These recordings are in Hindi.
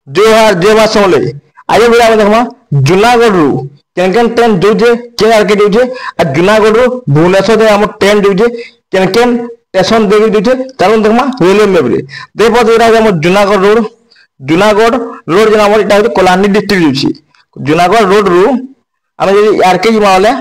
जय मां समले आज वीडियो में देखमा जूनागढ़ रु केन केन ट्रेन जोजे के आर के जोजे आ जूनागढ़ रु भुवनेश्वर दे हम ट्रेन जोजे केन केन स्टेशन दे जोजे चलो देखमा रेलवे मैप रे देखो जेरा हम जूनागढ़ रोड जे हमर इटा कोलाहांडी डिस्ट्रिक्ट जोछि जूनागढ़ रोड रु हम जे आर के जिमा वाले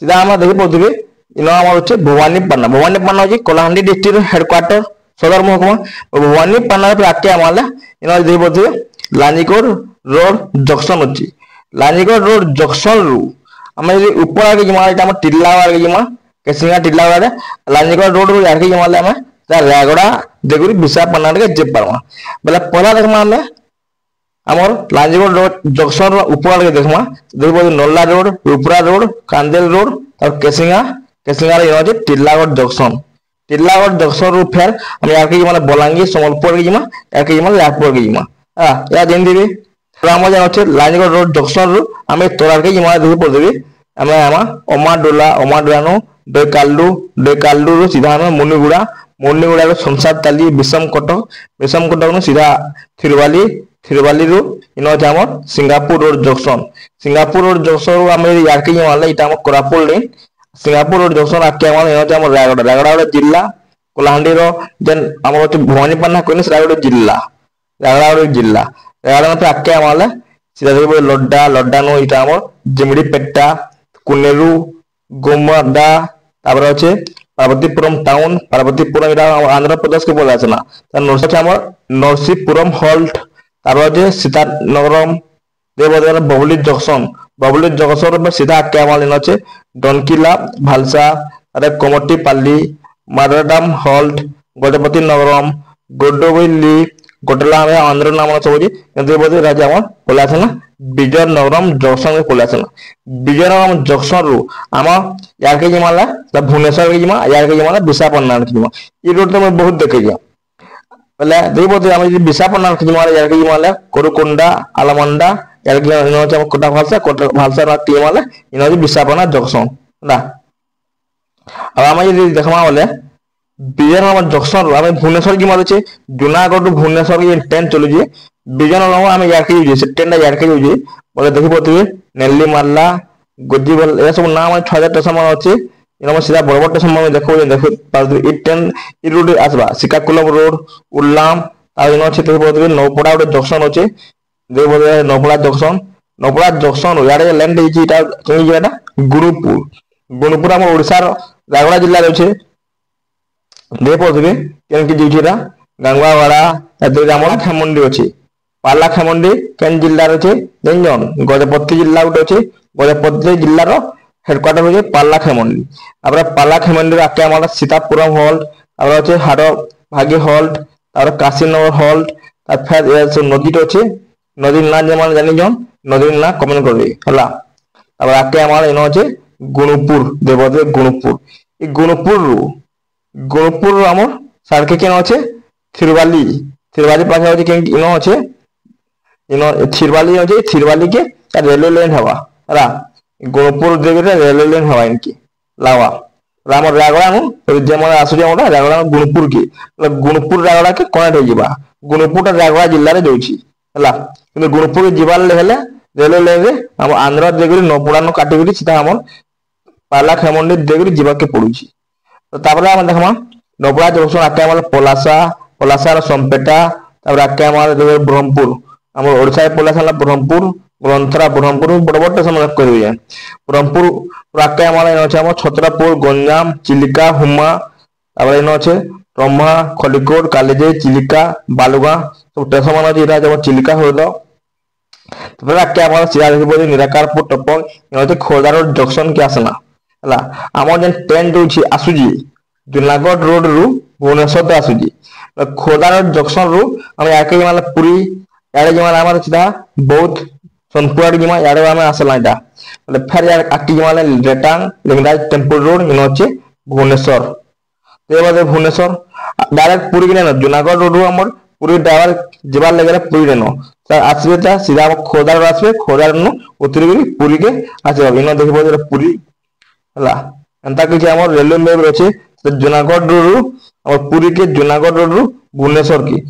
सीधा हम देखि पथबे इनो हमर होचे भवानीपटना होछि कोलाहांडी डिस्ट्रिक्ट हेडक्वार्टर सदर महकुमा भवानीपटना पे आके हमारे इनो देखि पथबे लांजीकोट रोड जंक्शन अच्छी लांजीकोट रोड जंक्शन रु आम ऊपर आगे जिमा हम टिल्लावाड़ के जिमा केसिंगा टिल्लावाड़ लांजीकोट रोड रु यार जिमा आम रायगड़ा देगुरी विशाखापट्टनम के जे पारमा बोले पहला देखमा आम आमर लांजीकोट रोड जंक्शन ऊपर आगे देखमा देखो नल्ला रोड रूपरा रोड कांदेल रोड और केसिंगा रे टिल्लागढ़ जंक्शन रु फिर हम यार के जिमा बलांगीर संबलपुर के जिमा यार के जिमा रायपुर के जिमा या दिन दिबे राम जान अच्छे लांजीगढ़ रोड जंक्शन रु आमे तोरार के जिमा देखि पड़ देबे आमे आमा ओमाडोलानो डेकाल्डू रु सीधा आमे मुनिगुड़ा रो संसार ताली विषम कटक नु सीधा थिरवाली रु इनो छ हमर सिंगापुर रोड जंक्शन रु आमे यार के जिमा इटा हम कोरापुल लेन सिंगापुर रोड जंक्शन आके हम इनो छ हमर रायगड़ा जिल्ला कोलाहांडी रो जेन हमर भवानीपटना कोइनस रायगड़ा जिल्ला पे आके हमारे सीधा देखो लड्डा नो इटा हमर जिमड़ी पेट्टा कुनेरु गोमडा तापर अच्छे पार्वतीपुरम टाउन इटा आंध्र प्रदेश के बोला ना हमर नरसीपुरम हॉल्ट तापर अच्छे सीतानगरम देव बबुली जंक्शन पे सीधा आके हमारे अच्छे डनकिला भालसा अरे कमटीपाली माराडाम हॉल्ट गजपति नगरम गोडोविल्ली गोटला में आंध्र नाम सब राजा खोला ना विजयनगरम जंक्शन में खोला विजयनगरम जंक्शन रु आम यार के जिमा भुवनेश्वर के जिमा यार के जिमा विशाखापट्टनम के जिमा ये रोड तो मैं बहुत देखे बोले देखो आम विशाखापट्टनम के जिमा यार के जिमा कोरुकोंडा आलमंडा यार के कोटा भालसा जिमा इन विशाखापट्टनम जंक्शन ना अब आम देखमा बोले विजयनगर जंक्शन रु भुवनेश्वर जिमा अच्छे जूनागढ़ भुवनेश्वर की ट्रेन चलुचे विजयनगर आम यार के ट्रेन यार के बोले देखी पारे नेल्ली मार्ला गोजीबल ये सब नाम 6000 स्टेशन अच्छे इन सीधा बड़ स्टेशन देखो ट्रेन रूट आसवा श्रीकाकुलम रोड उल्लाम इन अच्छे देखी पारे नौपड़ा गोटे जंक्शन अच्छे देखो नौपड़ा जंक्शन यार लैंड गुणुपुर आम ओडिशार रायगड़ा जिले में अच्छे देख पारे क्या गांगुआवाड़ा खेमुंडी अच्छी पाला खेमुंडी केन जिल्ला अच्छे जन गजपति जिला गोटे अच्छे गजपति जिलार हेडक्वार्टर हो पाला खेमुंडी पाला खेमुंडी आके हमारा सीतापुरम हॉल्ट अच्छे हाड़ भागी हॉल्ट काशीनगर हॉल्ट फिर नदी अच्छे नदी ना जमान जानी जन नदी ना कमेंट कर आके हमारा इन अच्छे गुणुपुर देवदे गुणुपुर आमर साड़के केन अच्छे थिरवाली पाखे अच्छे इन अच्छे थिरवाली के रेलवे लाइन हवा है गुणुपुर रेलवे लाइन हवा इनकी लावा राम रायगड़ा नु आसुचे रायगड़ा गुणुपुर की गुणुपुर रायगड़ा के कनेक्ट हो गुणुपुर रायगड़ा जिले में जाऊँगी है गुणुपुर जीवार रेलवे लाइन रे हम आंध्र देगरी नौपड़ा नु काटिक सीधा आम पाला खेमुंडी देगरी जीवा के पड़ुची तो देखमा नौपड़ा जंक्शन आके पलासा संपेटा आके ब्रह्मपुर आम ओडिशा पलासा ब्रह्मपुर ग्रंथरा ब्रह्मपुर बड़ बड़ स्टेशन करें ब्रह्मपुर आके अच्छे छतरापुर गंजाम चिलिका हुमा इन अच्छे ब्रह्मा खलिकोट कालीजे चिलिका बालुगा सब स्टेशन अच्छे चिलिका हो आके सीधा देखिए निराकारपुर टपक इन खोर्धा रोड जंक्शन के आसना है आम जेन ट्रेन जो आसूजी जूनागढ़ रोड रु भुवनेश्वर तो आसूजी खोर्धा रोड जंक्शन रु हम याके पुरी यारे जिमा सीधा बौद्ध सोनपुर जिमा यारे आसला फिर यार आटी जिमा रेटांग लिंगराज टेम्पल रोड इन अच्छे भुवनेश्वर तो भुवनेश्वर डायरेक्ट पुरी के ना जूनागढ़ रोड रु आम पुरी ड्राइवर जीवार लगे पुरी रेन आसबे सीधा खोर्धा रोड आसबे खोर्धा उतरी पुरी के आस इन देखिए पुरी है एंता कि रेलवे मैप अच्छे जूनागढ़ रोड पुरी के जूनागढ़ रोड रु भुवनेश्वर की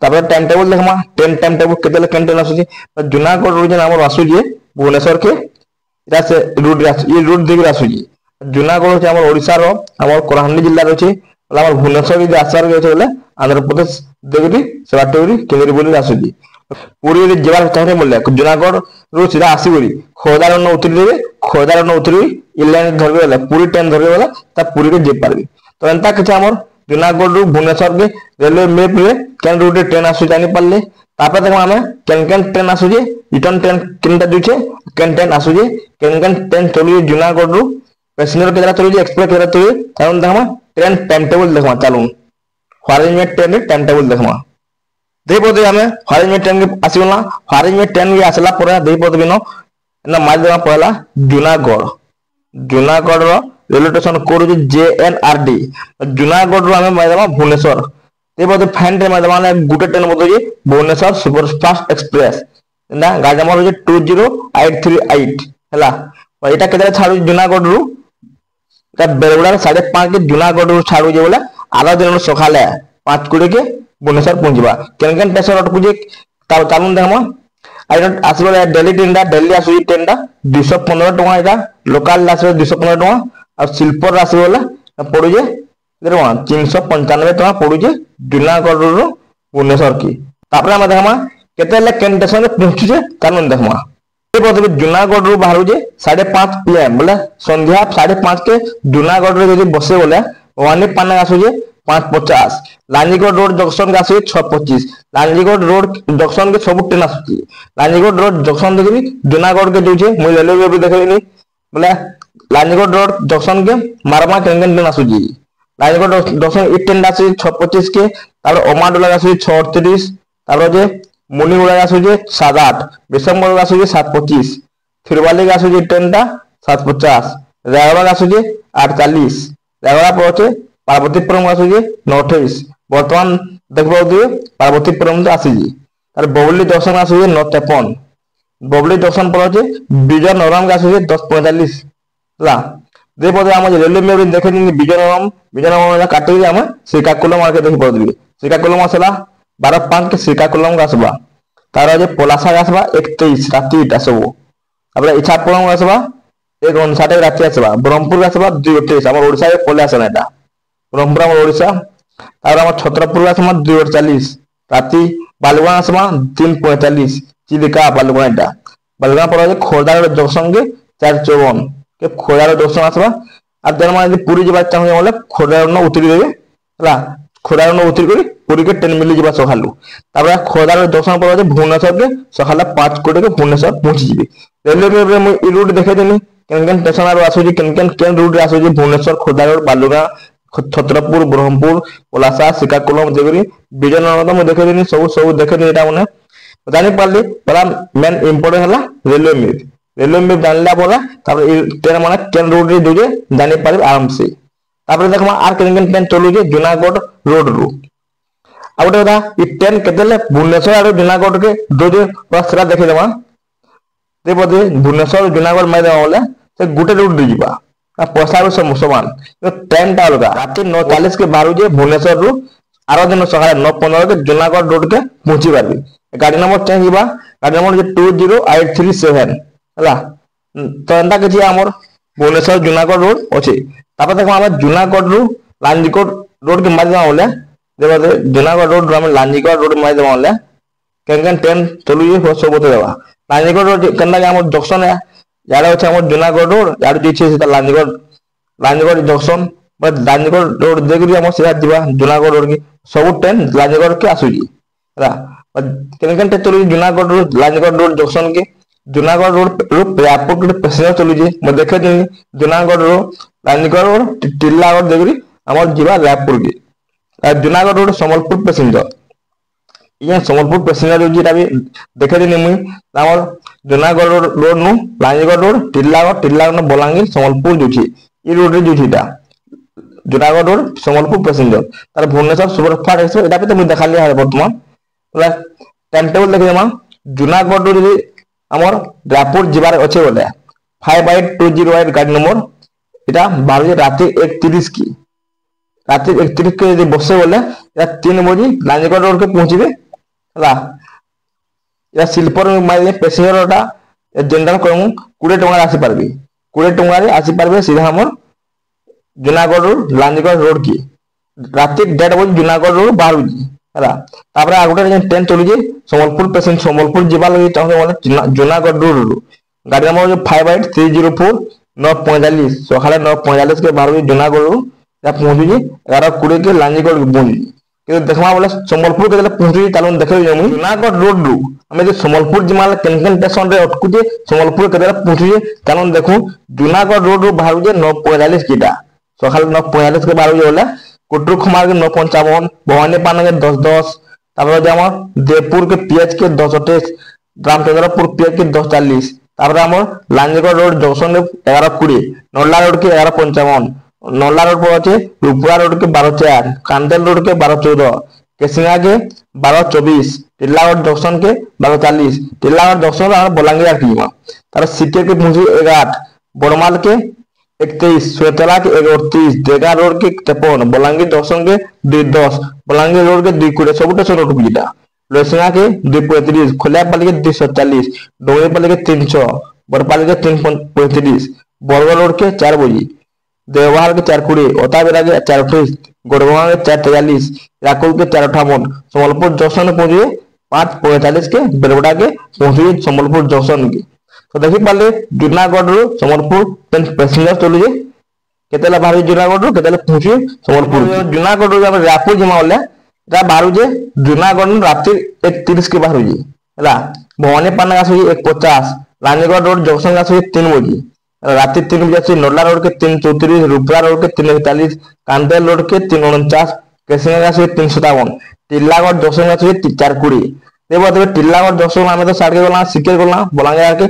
तापर टाइम टेबल देखमा ट्रेन टाइम टेबल केते केन ट्रेन आसुची जुनागढ़ रो जेन हमर आसुची भुवनेश्वर के इरा से रूट ये रूट देके आसुची जुनागढ़ होचे हमर ओडिसा रो हमर कोराहंडी जिल्ला रो छे हमर भुवनेश्वर जे आसार गए बोले आंध्र प्रदेश देगरी सेवाटेगरी केंद्रीय बोली आसुची पुरी रे जेबार चाहे बोले जुनागढ़ रो सीधा आसी बोली खोदार न उतरी देबे खोदार न उतरी इलाइन धरबे बोले पूरी ट्रेन धरबे बोले ता पूरी के जे पारबे तो एंता किछ हमर जुनागढ़ रू भुवनेश्वर के रेलवे मैप रे केन रूट रे ट्रेन आसु जानि पारले तापर देखो हमें केन केन ट्रेन आसु जे रिटर्न ट्रेन किनटा दुचे केन ट्रेन आसु जे केन ट्रेन चलु जुनागढ़ रू पैसेंजर केरा चलु जे एक्सप्रेस केरा चलु ताउन देखमा ट्रेन टाइम टेबल देखमा चालू फॉरेन में ट्रेन टाइम टेबल देखमा देबोदे हमें फॉरेन में ट्रेन के आसीला फॉरेन में ट्रेन के आसला पर देबोदे बिनो ना मार देमा पहला जुनागढ़ जुनागढ़ रो रेलवे स्टेशन कोड जो JNRD जुनागढ़ रो हमें मारदेमा भुवनेश्वर देबोदे फाइन रे मारदेमा ने गुटे ट्रेन बोदो जे भुवनेश्वर सुपरफास्ट एक्सप्रेस ना गाड़ी नंबर जे 20838 हला एटा केतरा छाडू जुनागढ़ रो का बेरगुड़ा 5:30 के जुनागढ़ रो छाडू जे बोला आधा दिन सखाले 5:20 के भुवनेश्वर पहुंचबा केन केन स्टेशन अटकु जे चालून देखमा आई डोंट आसीबा दिल्ली ट्रेन दा दिल्ली आसु ट्रेन दा 215 टका एटा लोकल आसु 215 टका और स्लीपर आसीबा पड़ू जे 395 टका पड़ू जे जुनागढ़ रो भुवनेश्वर की तापर हम देखमा केते ले केन स्टेशन रे पहुंचु जे चालून देखमा ए बदबे जुनागढ़ रो बाहरु जे 5:30 PM बोले संध्या 5:30 के जुनागढ़ रे जदी बसे बोले वानी पाना आसु जे 5:50 लांजीगढ़ रोड जंक्शन आसु 6:25 लांजीगढ़ रोड जंक्शन के सब ट्रेन आसु लांजीगढ़ रोड जंक्शन देखबी जुनागढ़ के जोजे मु रेलवे भी देखबी बोले लांजीगढ़ रोड जंक्शन के मारमा केंगन ट्रेन आसु लांजीगढ़ जंक्शन ई ट्रेन आसु 6:25 के तार ओमाडोला आसु 6:38 तार जे मुनिगुड़ा आसु 7:08 बिशमगढ़ आसु 7:25 थिरवाली आसु ट्रेन टा 7:50 रायगढ़ आसु 8:40 रायगढ़ पहुंचे पार्वतीपुरम आसु 9:28 वर्तमान देखबो दिए पार्वतीपुरम तो आसी तार बबली जंक्शन आसु 9:53 बबली जंक्शन पहुंचे विजयनगरम आसु 10:45 ला देबो हम रेलवे में देखे विजयनगरम काटी हम श्रीकाकुलम आके देख पड़बे श्रीकाकुलम आसला 12:05 के श्रीकाकुलम आसबा तार जे पलासा आसबा 31 राती टा सब après इच्छापुरम आसबा 1:59 राती आसबा ब्रह्मपुर आसबा 2:28 हमर ओडिसा के पले आसना एटा ब्रह्मपुर हमर ओडिसा तार हमर छत्रपुर आसबा 2:40 राती बालुगा आसबा 3:45 चिलिका बालुगा एटा बालुगा पर जे खोरदा जंक्शन के 4:54 के खोरदा जंक्शन आसबा आ देन मान पूरी जबा चाहे बोले खोरदा न उतरी देबे हला खोरदा न उतरी करी पूरी के ट्रेन मिली जबा सखालु तापर खोरदा जंक्शन पर जे भुवनेश्वर के सखाला 5 कोटी के भुवनेश्वर पहुंची जिबे रेलवे में मु ई रूट देखे देनी केन स्टेशन आरो आसु जी केन रूट आसु जी भुवनेश्वर खोरदा रोड बालुगा छत्रपुर ब्रह्मपुर पलासा श्रीकाकुलम देगरी विजयनगर मु देखे देनी सब देखे देनी एटा माने जानि पारली बड़ा मेन इंपोर्टेंट हला रेलवे में जानला बोला तापर ट्रेन माने केन रूट रे जोजे जानि पारबे आराम से तापर देखमा आर केन ट्रेन चलु जे जुनागढ़ रोड रो आ गोटे कथा ई ट्रेन केतेले भुवनेश्वर आरो जुनागढ़ के जोजे रास्ता देखे देमा देबोदे भुवनेश्वर जुनागढ़ में देमा बोले से गुटे रूट दे जिबा आ पैसा रो समान तो ट्रेन टा लगा राती 9:40 के बारू जे भुवनेश्वर रो आरो दिन सकाळे 9:15 के जुनागढ़ रोड के पहुंची पारबी गाड़ी नंबर चेंज जिबा गाड़ी नंबर जे 20837 हला तो एंता के जे हमर भुवनेश्वर जुनागढ़ रोड अछि तापर देखो हम जुनागढ़ रो लांजीगढ़ रोड के माध्यम बोले देबो जुनागढ़ रोड हम लांजीगढ़ रोड माध्यम बोले केन ट्रेन चलु ये सब बते देबा लांजीगढ़ रोड कन्ना के हमर जंक्शन है यार अछि हमर जुनागढ़ रोड यार जे छै से Lanjigarh junction but Lanjigarh road देखि हम सीधा दिबा जुनागढ़ रोड के सब ट्रेन लांजीगढ़ के आसु जी रा केन चलु Junagadh road Lanjigarh road junction के जुनागढ़ रोड एयरपोर्ट के पैसेंजर चलु जी म देखे दे जुनागढ़ रोड लांजीगढ़ रोड टिल्लागढ़ देखि हमर जीवा रायपुर के जुनागढ़ रोड संबलपुर पैसेंजर ये संबलपुर पैसेंजर जो भी देखे देनी मुई हमर जुनागढ़ रोड नु लांजीगढ़ रोड टिल्लागढ़ न बलांगीर संबलपुर जो छी ई रोड रे जो छीटा जुनागढ़ रोड संबलपुर पैसेंजर तार भुवनेश्वर सुपरफास्ट एक्सप्रेस एटा पे तो मुई देखाली है वर्तमान पूरा टाइम टेबल देखे देमा जुनागढ़ रोड रे हमर रायपुर जिबार अछि बोले 5/208 गाड़ी नंबर एटा 12 रात 1:30 की रात 1:30 के बसे बोले या 3 बजे लांजीगढ़ रोड के पहुंचबे हला या स्लीपर मारे पैसेंजर टा जनरल कहूँ 20 टंका आसी पारबे 20 टंका रे आसी पारबे सीधा हमर जूनागढ़ लांजगढ़ रोड की राति 1:30 बजे जूनागढ़ रोड बाहर हला तापर आगुटे जे ट्रेन चलुजे संबलपुर पेसेंट संबलपुर जिबा लगी चाहते बोले जूनागढ़ रोड गाड़ी नंबर जो 58 304 945 सकाले 945 के बाहर जूनागढ़ या पहुंची 11:20 के लांजगढ़ पहुंची कि देखमा बोले संबलपुर के पहुंची तालुन देखे जूनागढ़ रोड रु हमें जो संबलपुर जिमाल केन स्टेशन रे अटकुजे संबलपुर के पहुंची तालुन देखू जूनागढ़ रोड रु बाहर 945 कीटा सकाल 945 के बाहर बोले कुटरू खुमार के 955 भवानी पान के 1010 तापर हमर देवपुर के पीएच के 1028 रामचंद्रपुर पीएच के 1040 तापर हमर लांजगढ़ रोड जंक्शन 1120 नल्ला रोड के 1155 नल्ला रोड पर अच्छे रुपुरा रोड के 1204 कांदेल रोड के 1214 केसिंगा के 1224 टिल्लागढ़ जंक्शन के 1240 टिल्लागढ़ जंक्शन बलांगीर की तार सिक्के के पहुंची 11 बड़माल के 31 सोतला के 31 देगा रोड के 53 बलांगीर जंक्शन के 210 बलांगीर रोड के 220 सब स्टेशन रोड बुझीटा लोसिंगा के 235 खोलियापाली के 240 डोंगरीपाली के 300 बड़पाली के 335 बरगढ़ रोड के 4 बजे देवहार के 420 ओताबेरा के 428 गोड़गोवा के 443 राकुल के 458 संबलपुर जंक्शन पहुंचे 5:45 के बेलगोड़ा के पहुंचे संबलपुर जंक्शन के तो देखि पाले जूनागढ़ रो संबलपुर ट्रेन पैसेंजर चलुजे केतेला बाहर जूनागढ़ रो केतेला पहुंचे संबलपुर जूनागढ़ रो रायपुर जिमा वाला रा बाहर जे जूनागढ़ राति 1:30 के बाहर जे हला भवानी पाना का 1:50 लांजगढ़ रोड जंक्शन का 3 बजे राति 3 बजे से नल्ला रोड के 3:34 रुपरा रोड के 3:41 कांदेल रोड के 3:49 केसिंगा का 357 टिल्लागढ़ जंक्शन का 4:20 देखो टिल्लागढ़ जंक्शन में तो साड़ के गला सिक्के गला बलांगीर के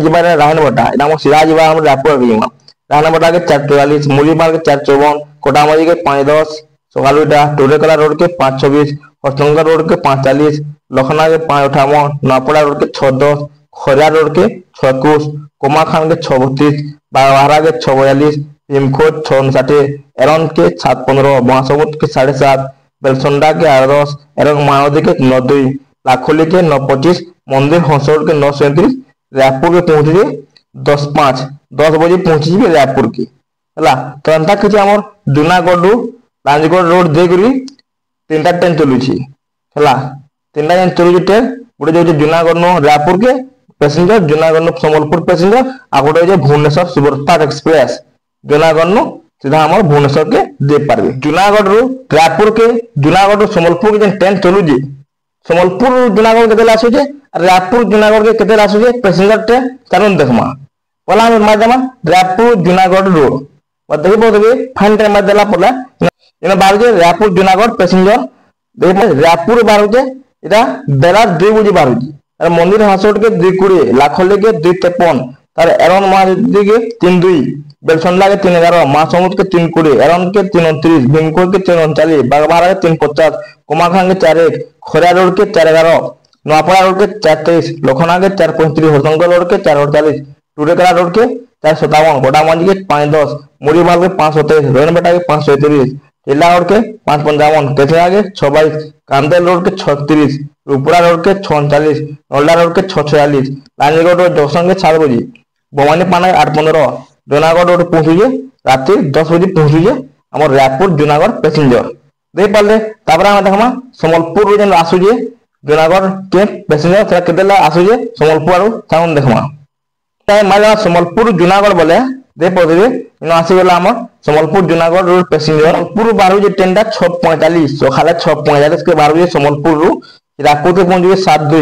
जिबार राहन बटा इना हम सीधा जिबा हम रायपुर के जिमा राहन बटा के 4:44 मुलीमार के 4:54 कोटामजी के 5:10 सकालुटा टोरेकला रोड के 5:26 हरसंगर रोड के 5:40 लखना के 5:58 नापड़ा रोड के 6:10 खरिया रोड के 6:21 कोमाखान के 6:32 बागवाहरा के 6:42 भीमखोद 6:59 एरन के 7:15 महासमुद के 7:30 बेलसंडा के 8:10 एरन मायावती के 9:02 लाखोली के 9:25 मंदिर हंसरोड के 9:37 रायपुर के पहुंचे 10 बजे पहुंची रायपुर की हला तो अंता कि हमर जूनागढ़ रु लांजगढ़ रोड देकरी 3टा ट्रेन चलुछि हला 3टा ट्रेन चलुछि ट्रेन गोटे जो जूनागढ़ नो रायपुर के पैसेंजर जूनागढ़ नो संबलपुर पैसेंजर आ गोटे जो भुवनेश्वर सुपरफास्ट एक्सप्रेस जूनागढ़ नो सीधा हमर भुवनेश्वर के दे पारबे जूनागढ़ रु रायपुर के जूनागढ़ रु संबलपुर के ट्रेन चलुछि संबलपुर जूनागढ़ केतेला आसुजे रायपुर जूनागढ़ के केतेला आसुजे पैसेंजर ट्रेन चालुन देखमा पला हम माध्यम रायपुर जूनागढ़ रोड और देखि बोलबे फाइन टाइम देला पला इन बारजे रायपुर जूनागढ़ पैसेंजर देखि रायपुर बारजे इटा बेला 2 बजे बारजे और मंदिर हासोट के 2:20 लाखोले के 2:53 तार एरन महादी के 3:02 बेलसंडा के 3:11 महासमुद के 3:20 एरन के 3:29 भीमकोट के 3:39 बागबारा के 3:50 कोमाखान के 4:1 खरिया रोड के 4:11 नवापड़ा रोड के 4:23 लखना के 4:35 हरसंगर रोड के 4:48 टूरेकला रोड के 4:57 गोडामांझी के 5:10 मुरीमाल के 5:27 रोहनबेटा के 5:37 टिल्ला रोड के 5:55 केसिंगा के 6:22 कांदेल रोड के 6:30 रुपुरा रोड के 6:39 नल्ला रोड के 6:46 लांजगढ़ रोड जंक्शन के 7 बजे भवानी पाना 8:15 जूनागढ़ रोड पहुंचे राति 10 बजे पहुंचे हमर रायपुर जूनागढ़ पैसेंजर देख पाले तापर हम देखमा संबलपुर जन आसुजे जूनागढ़ के पैसेंजर सेरा केतेला आसुजे संबलपुर आरो टाउन देखमा ताय माला संबलपुर जूनागढ़ बोले दे पदबे इन आसी गेला हमर संबलपुर जूनागढ़ रोड पैसेंजर पूर्व बारु जे ट्रेनटा 6:45 सकाले 6:45 के 12 बजे संबलपुर रु रायपुर के पहुंचे 7:02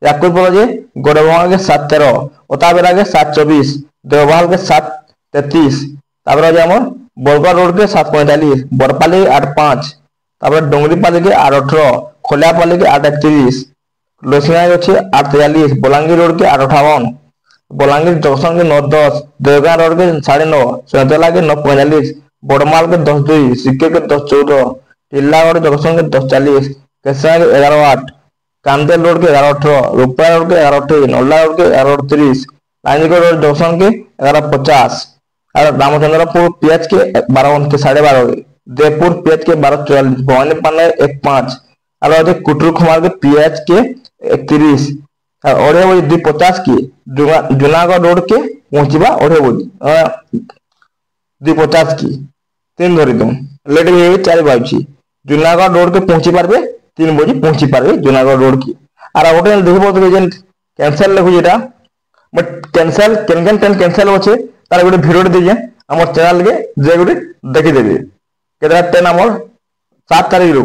रायपुर पर जे गोड़गोवा के 7:13 ओताबेरा के 7:24 देवहाल के 7:33 तापर जे हमर बरगढ़ रोड के 7:45 बरपाली 8:05 तापर डोंगरीपाली के 8:18 खोलियापाली के 8:31 लोसिंगा के अछि 8:43 बलांगीर रोड के 8:58 बलांगीर जंक्शन के 9:10 देवगां रोड के 9:30 सोतेला के 9:45 बड़माल के 10:02 सिक्के के 10:14 टिल्लागढ़ जंक्शन के 10:40 केसिंगा के 11:08 कांदेल रोड के 11:18 रुपरा रोड के 11:28 नल्ला रोड के 11:38 लांजगढ़ रोड जंक्शन के 11:50 और रामचंद्रपुर पीएच के 12 के 12:30 देवपुर पीएच के 12:44 भवानी पाना 1:05 আর আছে কুটরু খমার দে PH के 31 আর অড়ে বজি 250 के জুনাগড় রোড के পৌঁছিবা অড়ে বজি 250 की 3 ধরি দম লেট भी 4 বাজছি জুনাগড় রোড के পৌঁছি পারবে 3 বজি পৌঁছি পারবে জুনাগড় রোড की আর ওটা দেখব তো যে ক্যান্সেল লেখু যেটা but cancel can train cancel होचे तार गोटे वीडियो दीजिए आम चैनल के जे गोटे देखी देबे केतरा ट्रेन आमर 7 तारीख रु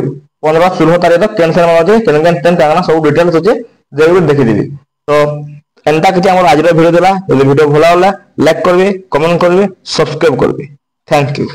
15 16 तारीख तक कैंसल होचे केन ट्रेन कागना सब डिटेल्स होचे जे गोटे देखी देबे तो एंता किछि आमर आज वीडियो देला यदि वीडियो भला होला लाइक करबे कमेंट करबे सब्सक्राइब करबे थैंक यू।